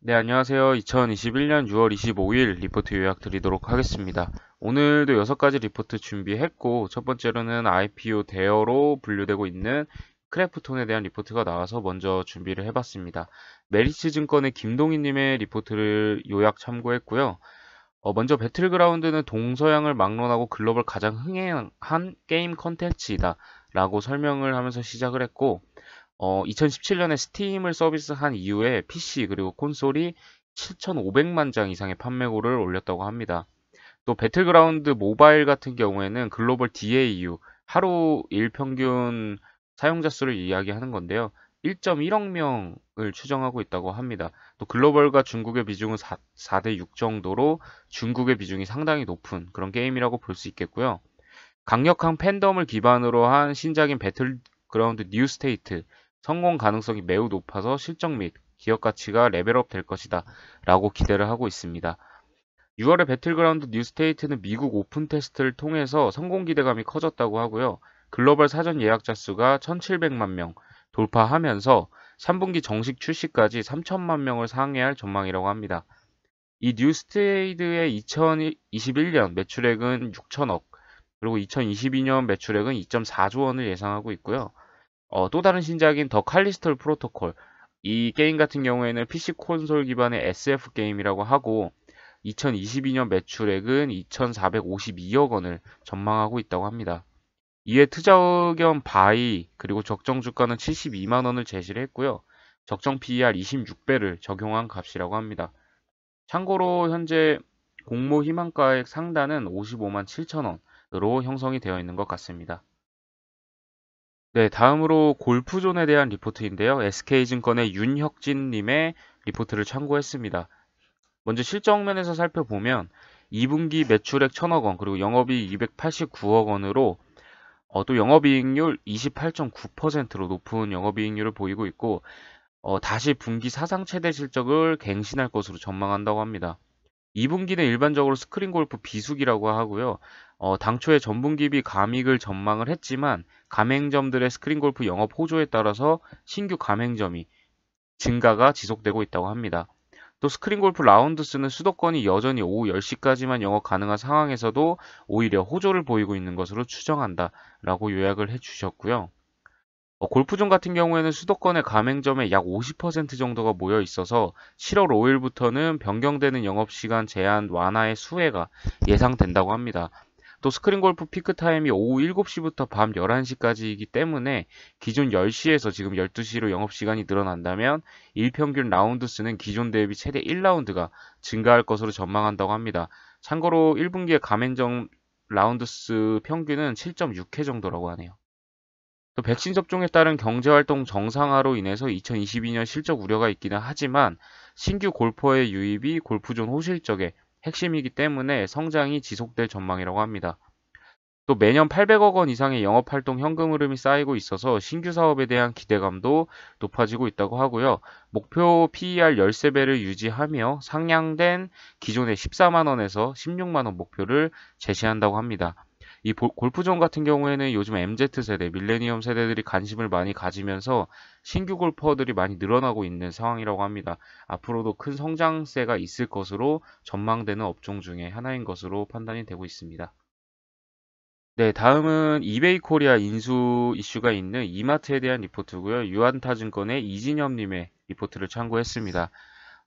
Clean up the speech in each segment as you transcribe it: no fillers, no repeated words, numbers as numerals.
네, 안녕하세요. 2021년 6월 25일 리포트 요약 드리도록 하겠습니다. 오늘도 6가지 리포트 준비했고, 첫 번째로는 IPO 대여로 분류되고 있는 크래프톤에 대한 리포트가 나와서 먼저 준비를 해봤습니다. 메리츠 증권의 김동희님의 리포트를 요약 참고했고요. 먼저 배틀그라운드는 동서양을 막론하고 글로벌 가장 흥행한 게임 컨텐츠이다 라고 설명을 하면서 시작을 했고, 2017년에 스팀을 서비스한 이후에 PC 그리고 콘솔이 7,500만 장 이상의 판매고를 올렸다고 합니다. 또 배틀그라운드 모바일 같은 경우에는 글로벌 DAU, 하루 일평균 사용자 수를 이야기하는 건데요. 1.1억 명을 추정하고 있다고 합니다. 또 글로벌과 중국의 비중은 4대 6 정도로 중국의 비중이 상당히 높은 그런 게임이라고 볼 수 있겠고요. 강력한 팬덤을 기반으로 한 신작인 배틀그라운드 뉴 스테이트, 성공 가능성이 매우 높아서 실적 및 기업 가치가 레벨업 될 것이다 라고 기대를 하고 있습니다. 6월에 배틀그라운드 뉴 스테이트는 미국 오픈 테스트를 통해서 성공 기대감이 커졌다고 하고요. 글로벌 사전 예약자 수가 1,700만 명 돌파하면서 3분기 정식 출시까지 3천만 명을 상회할 전망이라고 합니다. 이 뉴 스테이트의 2021년 매출액은 6천억, 그리고 2022년 매출액은 2.4조 원을 예상하고 있고요. 또 다른 신작인 더 칼리스톨 프로토콜. 이 게임 같은 경우에는 PC 콘솔 기반의 SF 게임이라고 하고 2022년 매출액은 2,452억 원을 전망하고 있다고 합니다. 이에 투자 의견 바이 그리고 적정 주가는 72만 원을 제시를 했고요. 적정 PER 26배를 적용한 값이라고 합니다. 참고로 현재 공모 희망가액 상단은 55만 7천 원으로 형성이 되어 있는 것 같습니다. 네, 다음으로 골프존에 대한 리포트인데요. SK증권의 윤혁진님의 리포트를 참고했습니다. 먼저 실적 면에서 살펴보면 2분기 매출액 1,000억 원, 그리고 영업이익 289억 원으로 또 영업이익률 28.9%로 높은 영업이익률을 보이고 있고 다시 분기 사상 최대 실적을 갱신할 것으로 전망한다고 합니다. 2분기는 일반적으로 스크린 골프 비수기라고 하고요. 당초에 전분기비 감익을 전망을 했지만 가맹점들의 스크린 골프 영업 호조에 따라서 신규 가맹점이 증가가 지속되고 있다고 합니다. 또 스크린 골프 라운드 수는 수도권이 여전히 오후 10시까지만 영업 가능한 상황에서도 오히려 호조를 보이고 있는 것으로 추정한다라고 요약을 해주셨고요. 골프존 같은 경우에는 수도권의 가맹점에 약 50% 정도가 모여 있어서 7월 5일부터는 변경되는 영업시간 제한 완화의 수혜가 예상된다고 합니다. 또 스크린 골프 피크 타임이 오후 7시부터 밤 11시까지이기 때문에 기존 10시에서 지금 12시로 영업시간이 늘어난다면 일평균 라운드 수는 기존 대비 최대 1라운드가 증가할 것으로 전망한다고 합니다. 참고로 1분기의 가맹점 라운드 수 평균은 7.6회 정도라고 하네요. 또 백신 접종에 따른 경제활동 정상화로 인해서 2022년 실적 우려가 있기는 하지만 신규 골퍼의 유입이 골프존 호실적의 핵심이기 때문에 성장이 지속될 전망이라고 합니다. 또 매년 800억 원 이상의 영업활동 현금 흐름이 쌓이고 있어서 신규 사업에 대한 기대감도 높아지고 있다고 하고요. 목표 PER 13배를 유지하며 상향된 기존의 14만 원에서 16만 원 목표를 제시한다고 합니다. 이 골프존 같은 경우에는 요즘 MZ세대, 밀레니엄 세대들이 관심을 많이 가지면서 신규 골퍼들이 많이 늘어나고 있는 상황이라고 합니다. 앞으로도 큰 성장세가 있을 것으로 전망되는 업종 중에 하나인 것으로 판단이 되고 있습니다. 네, 다음은 이베이 코리아 인수 이슈가 있는 이마트에 대한 리포트고요. 유한타증권의 이진엽님의 리포트를 참고했습니다.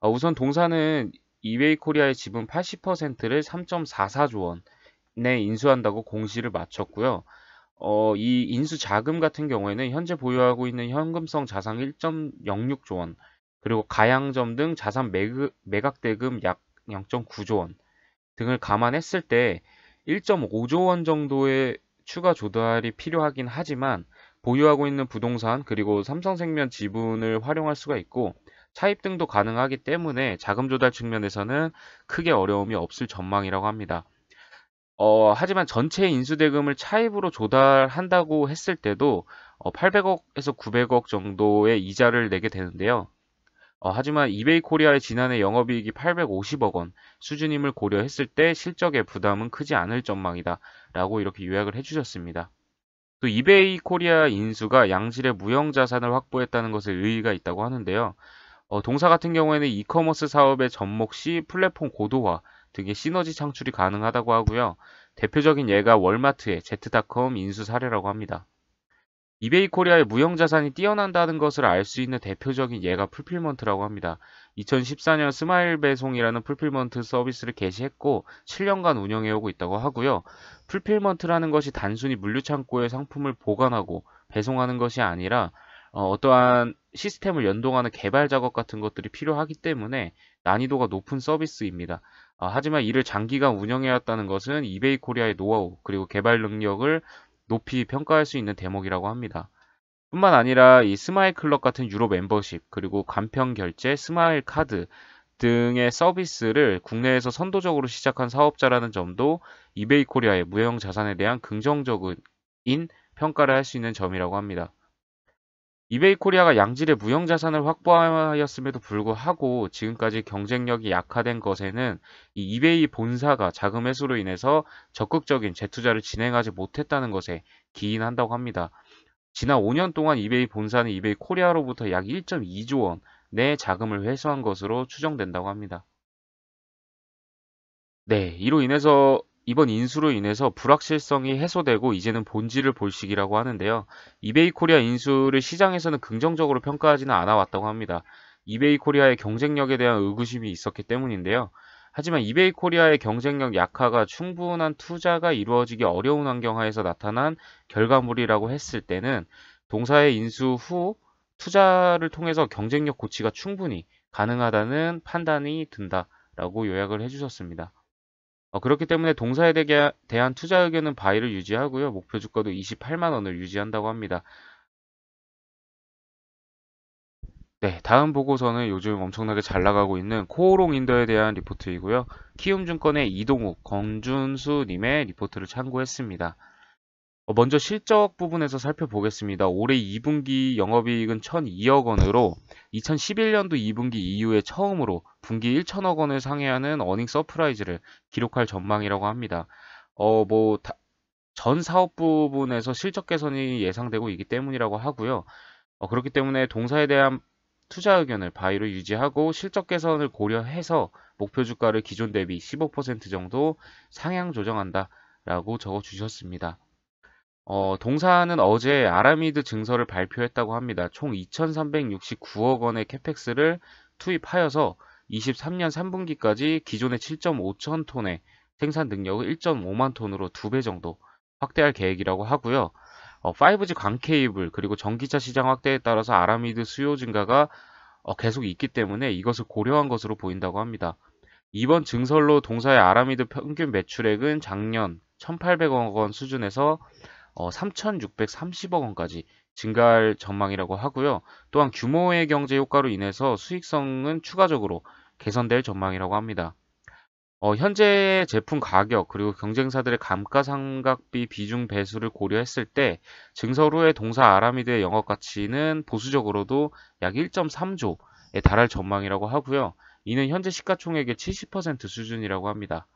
우선 동사는 이베이 코리아의 지분 80%를 3.44조 원에 인수한다고 공시를 마쳤고요. 이 인수 자금 같은 경우에는 현재 보유하고 있는 현금성 자산 1.06조 원, 그리고 가양점 등 자산 매각 대금 약 0.9조 원 등을 감안했을 때 1.5조 원 정도의 추가 조달이 필요하긴 하지만 보유하고 있는 부동산 그리고 삼성생명 지분을 활용할 수가 있고 차입 등도 가능하기 때문에 자금 조달 측면에서는 크게 어려움이 없을 전망이라고 합니다. 하지만 전체 인수대금을 차입으로 조달한다고 했을 때도 800억에서 900억 정도의 이자를 내게 되는데요. 하지만 이베이 코리아의 지난해 영업이익이 850억 원 수준임을 고려했을 때 실적의 부담은 크지 않을 전망이다 라고 이렇게 요약을 해주셨습니다. 또 이베이 코리아 인수가 양질의 무형 자산을 확보했다는 것에 의의가 있다고 하는데요. 동사 같은 경우에는 이커머스 사업의 접목 시 플랫폼 고도화 등의 시너지 창출이 가능하다고 하고요. 대표적인 예가 월마트의 제트닷컴 인수 사례라고 합니다. 이베이 코리아의 무형자산이 뛰어난다는 것을 알 수 있는 대표적인 예가 풀필먼트라고 합니다. 2014년 스마일 배송이라는 풀필먼트 서비스를 개시했고 7년간 운영해오고 있다고 하고요. 풀필먼트라는 것이 단순히 물류창고에 상품을 보관하고 배송하는 것이 아니라 어떠한 시스템을 연동하는 개발 작업 같은 것들이 필요하기 때문에 난이도가 높은 서비스입니다. 하지만 이를 장기간 운영해왔다는 것은 이베이 코리아의 노하우 그리고 개발 능력을 높이 평가할 수 있는 대목이라고 합니다. 뿐만 아니라 이 스마일 클럽 같은 유료 멤버십, 그리고 간편 결제, 스마일 카드 등의 서비스를 국내에서 선도적으로 시작한 사업자라는 점도 이베이 코리아의 무형 자산에 대한 긍정적인 평가를 할 수 있는 점이라고 합니다. 이베이 코리아가 양질의 무형 자산을 확보하였음에도 불구하고 지금까지 경쟁력이 약화된 것에는 이 이베이 본사가 자금 회수로 인해서 적극적인 재투자를 진행하지 못했다는 것에 기인한다고 합니다. 지난 5년 동안 이베이 본사는 이베이 코리아로부터 약 1.2조 원의 자금을 회수한 것으로 추정된다고 합니다. 네, 이번 인수로 인해서 불확실성이 해소되고 이제는 본질을 볼 시기라고 하는데요. 이베이 코리아 인수를 시장에서는 긍정적으로 평가하지는 않아 왔다고 합니다. 이베이 코리아의 경쟁력에 대한 의구심이 있었기 때문인데요. 하지만 이베이 코리아의 경쟁력 약화가 충분한 투자가 이루어지기 어려운 환경 하에서 나타난 결과물이라고 했을 때는 동사의 인수 후 투자를 통해서 경쟁력 고취가 충분히 가능하다는 판단이 든다라고 요약을 해주셨습니다. 그렇기 때문에 동사에 대한 투자 의견은 바이를 유지하고요. 목표 주가도 28만 원을 유지한다고 합니다. 네, 다음 보고서는 요즘 엄청나게 잘 나가고 있는 코오롱 인더에 대한 리포트이고요. 키움증권의 이동욱, 권준수 님의 리포트를 참고했습니다. 먼저 실적 부분에서 살펴보겠습니다. 올해 2분기 영업이익은 1,002억 원으로 2011년도 2분기 이후에 처음으로 분기 1,000억 원을 상회하는 어닝 서프라이즈를 기록할 전망이라고 합니다. 전 사업 부분에서 실적 개선이 예상되고 있기 때문이라고 하고요. 그렇기 때문에 동사에 대한 투자 의견을 바이로 유지하고 실적 개선을 고려해서 목표 주가를 기존 대비 15% 정도 상향 조정한다라고 적어 주셨습니다. 동사는 어제 아라미드 증설을 발표했다고 합니다. 총 2,369억 원의 캐펙스를 투입하여서 23년 3분기까지 기존의 7.5천 톤의 생산 능력을 1.5만 톤으로 2배 정도 확대할 계획이라고 하고요. 5G 광 케이블 그리고 전기차 시장 확대에 따라서 아라미드 수요 증가가 계속 있기 때문에 이것을 고려한 것으로 보인다고 합니다. 이번 증설로 동사의 아라미드 평균 매출액은 작년 1,800억 원 수준에서 3,630억 원까지 증가할 전망이라고 하고요. 또한 규모의 경제 효과로 인해서 수익성은 추가적으로 개선될 전망이라고 합니다. 현재 제품 가격 그리고 경쟁사들의 감가상각비 비중 배수를 고려했을 때 증설 후에 동사 아라미드의 영업 가치는 보수적으로도 약 1.3조에 달할 전망이라고 하고요. 이는 현재 시가총액의 70% 수준이라고 합니다.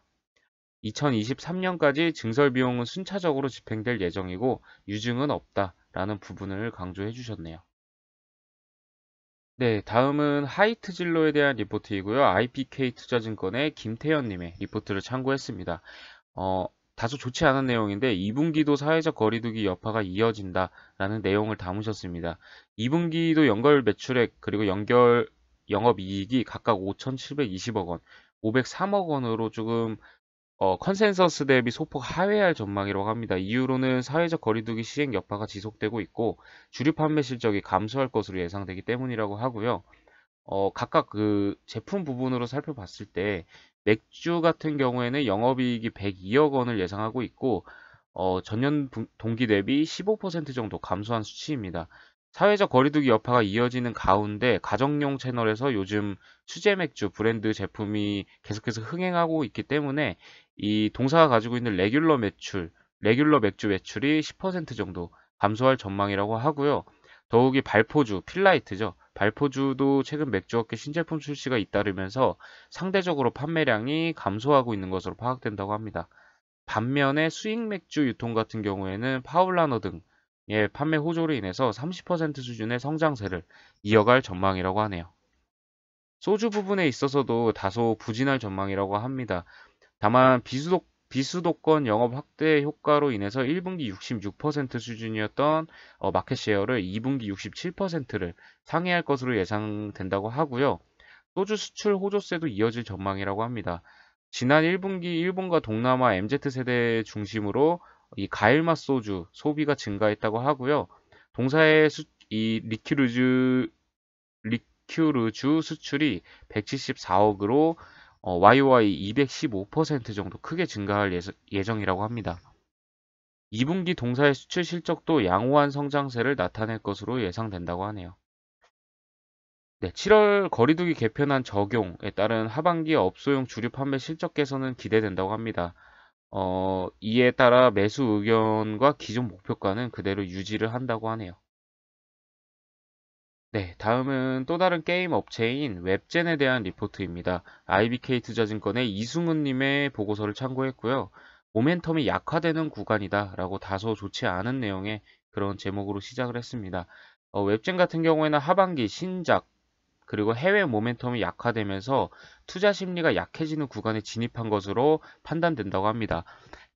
2023년까지 증설 비용은 순차적으로 집행될 예정이고 유증은 없다라는 부분을 강조해 주셨네요. 네, 다음은 하이트 진로에 대한 리포트이고요. IPK 투자증권의 김태현님의 리포트를 참고했습니다. 다소 좋지 않은 내용인데 2분기도 사회적 거리두기 여파가 이어진다라는 내용을 담으셨습니다. 2분기도 연결 매출액 그리고 연결 영업이익이 각각 5,720억 원, 503억 원으로 조금 컨센서스 대비 소폭 하회할 전망이라고 합니다. 이유로는 사회적 거리두기 시행 여파가 지속되고 있고 주류 판매 실적이 감소할 것으로 예상되기 때문이라고 하고요. 각각 그 제품 부분으로 살펴봤을 때 맥주 같은 경우에는 영업이익이 102억 원을 예상하고 있고 전년 동기 대비 15% 정도 감소한 수치입니다. 사회적 거리두기 여파가 이어지는 가운데 가정용 채널에서 요즘 수제 맥주 브랜드 제품이 계속해서 흥행하고 있기 때문에 이 동사가 가지고 있는 레귤러 맥주 매출이 10% 정도 감소할 전망이라고 하고요. 더욱이 발포주, 필라이트죠. 발포주도 최근 맥주업계 신제품 출시가 잇따르면서 상대적으로 판매량이 감소하고 있는 것으로 파악된다고 합니다. 반면에 수익 맥주 유통 같은 경우에는 파울라너 등의 판매 호조로 인해서 30% 수준의 성장세를 이어갈 전망이라고 하네요. 소주 부분에 있어서도 다소 부진할 전망이라고 합니다. 다만 비수도권 영업 확대 효과로 인해서 1분기 66% 수준이었던 마켓 쉐어를 2분기 67%를 상회할 것으로 예상된다고 하고요. 소주 수출 호조세도 이어질 전망이라고 합니다. 지난 1분기 일본과 동남아 MZ세대 중심으로 이 과일맛 소주 소비가 증가했다고 하고요. 동사의 이 리큐르주 수출이 174억으로 YOY 215% 정도 크게 증가할 예정이라고 합니다. 2분기 동사의 수출 실적도 양호한 성장세를 나타낼 것으로 예상된다고 하네요. 네, 7월 거리두기 개편안 적용에 따른 하반기 업소용 주류 판매 실적 개선은 기대된다고 합니다. 이에 따라 매수 의견과 기존 목표가는 그대로 유지를 한다고 하네요. 네, 다음은 또 다른 게임 업체인 웹젠에 대한 리포트입니다. IBK 투자증권의 이승훈님의 보고서를 참고했고요. 모멘텀이 약화되는 구간이다 라고 다소 좋지 않은 내용의 그런 제목으로 시작을 했습니다. 웹젠 같은 경우에는 하반기 신작 그리고 해외 모멘텀이 약화되면서 투자 심리가 약해지는 구간에 진입한 것으로 판단된다고 합니다.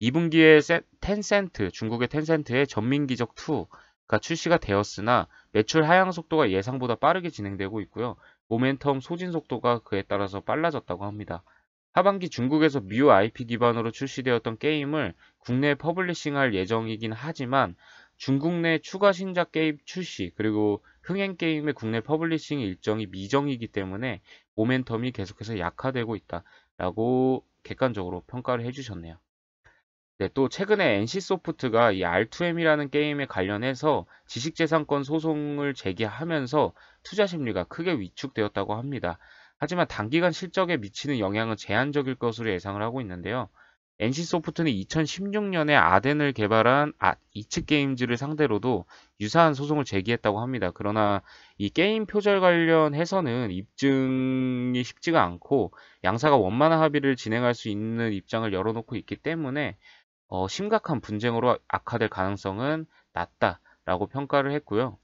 2분기에 중국의 텐센트의 전민기적 2가 출시가 되었으나 매출 하향 속도가 예상보다 빠르게 진행되고 있고요. 모멘텀 소진 속도가 그에 따라서 빨라졌다고 합니다. 하반기 중국에서 뮤 IP 기반으로 출시되었던 게임을 국내에 퍼블리싱할 예정이긴 하지만 중국 내 추가 신작 게임 출시 그리고 흥행 게임의 국내 퍼블리싱 일정이 미정이기 때문에 모멘텀이 계속해서 약화되고 있다라고 객관적으로 평가를 해주셨네요. 네, 또 최근에 NC소프트가 이 R2M이라는 게임에 관련해서 지식재산권 소송을 제기하면서 투자 심리가 크게 위축되었다고 합니다. 하지만 단기간 실적에 미치는 영향은 제한적일 것으로 예상을 하고 있는데요. NC소프트는 2016년에 아덴을 개발한 이츠게임즈를 상대로도 유사한 소송을 제기했다고 합니다. 그러나 이 게임 표절 관련해서는 입증이 쉽지가 않고 양사가 원만한 합의를 진행할 수 있는 입장을 열어놓고 있기 때문에 심각한 분쟁으로 악화될 가능성은 낮다라고 평가를 했고요.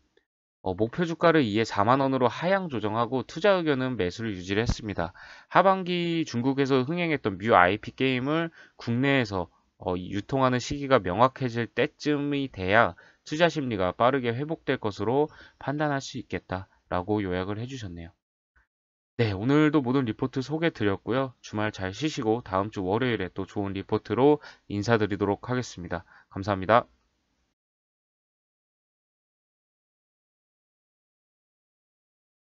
목표 주가를 이에 4만 원으로 하향 조정하고 투자 의견은 매수를 유지를 했습니다. 하반기 중국에서 흥행했던 뮤 IP 게임을 국내에서 유통하는 시기가 명확해질 때쯤이 돼야 투자 심리가 빠르게 회복될 것으로 판단할 수 있겠다라고 요약을 해주셨네요. 네, 오늘도 모든 리포트 소개 드렸고요. 주말 잘 쉬시고 다음 주 월요일에 또 좋은 리포트로 인사드리도록 하겠습니다. 감사합니다.